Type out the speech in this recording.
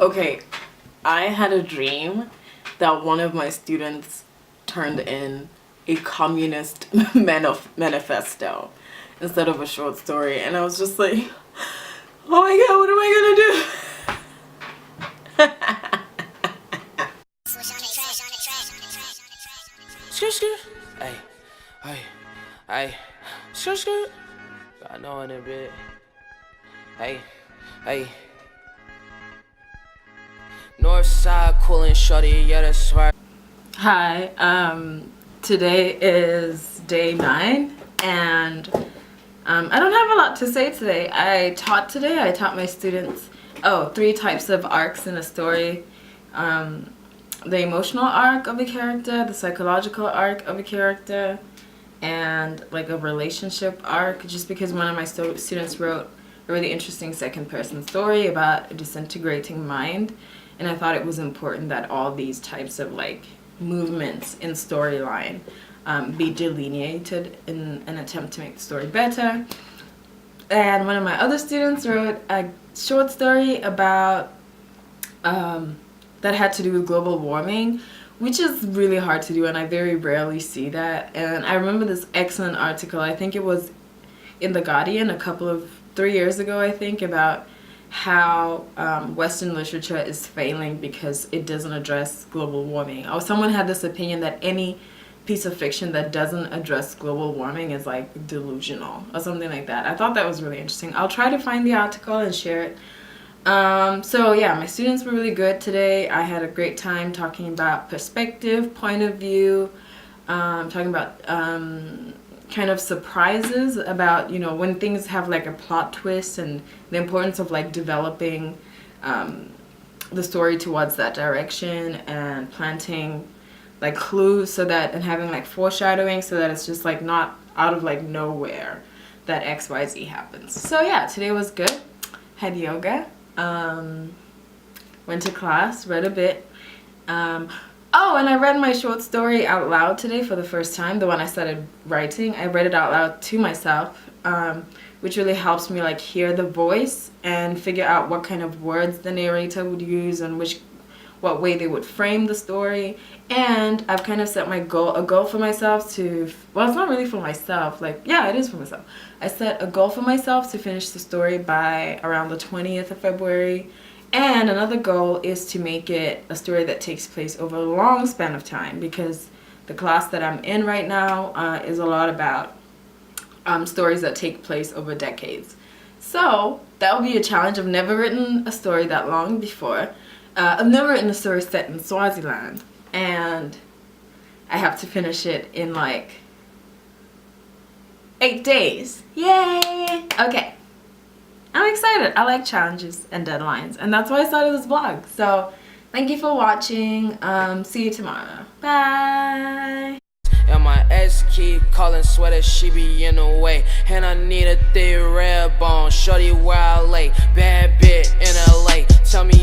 Okay, I had a dream that one of my students turned in a communist manifesto instead of a short story, and I was just like, oh my god, what am I gonna do? Hey, I know in a bit. Hey. North side coolin' shorty, yeah, that's right. Hi, today is day 9, and I don't have a lot to say today. I taught my students 3 types of arcs in a story. The emotional arc of a character, the psychological arc of a character, and like a relationship arc, just because one of my students wrote a really interesting second-person story about a disintegrating mind, and I thought it was important that all these types of like movements in storyline be delineated in an attempt to make the story better. And one of my other students wrote a short story about that had to do with global warming, which is really hard to do, and I very rarely see that. And I remember this excellent article, I think it was in The Guardian 3 years ago, I think, about how Western literature is failing because it doesn't address global warming. Or someone had this opinion that any piece of fiction that doesn't address global warming is like delusional or something like that. I thought that was really interesting. I'll try to find the article and share it. So yeah, my students were really good today. I had a great time talking about perspective, point of view, talking about kind of surprises about, you know, when things have like a plot twist, and the importance of like developing the story towards that direction and planting like clues so that, and having like foreshadowing so that it's just like not out of like nowhere that XYZ happens. So yeah, today was good. Had yoga, went to class, read a bit. Oh, and I read my short story out loud today for the first time, the one I started writing. I read it out loud to myself, which really helps me like hear the voice and figure out what kind of words the narrator would use and what way they would frame the story. And I've kind of set a goal for myself to, well, it's not really for myself, like, yeah, it is for myself. I set a goal for myself to finish the story by around the 20th of February. And another goal is to make it a story that takes place over a long span of time, because the class that I'm in right now is a lot about stories that take place over decades. So that will be a challenge. I've never written a story that long before. I've never written a story set in Swaziland, and I have to finish it in like 8 days. Yay! Okay. I'm excited. I like challenges and deadlines, and that's why I started this vlog. So thank you for watching. See you tomorrow. Bye. And my ex keep calling, sweater, she be in the way. And I need a thick red bone, shorty where I lay. Bad bit in LA, tell me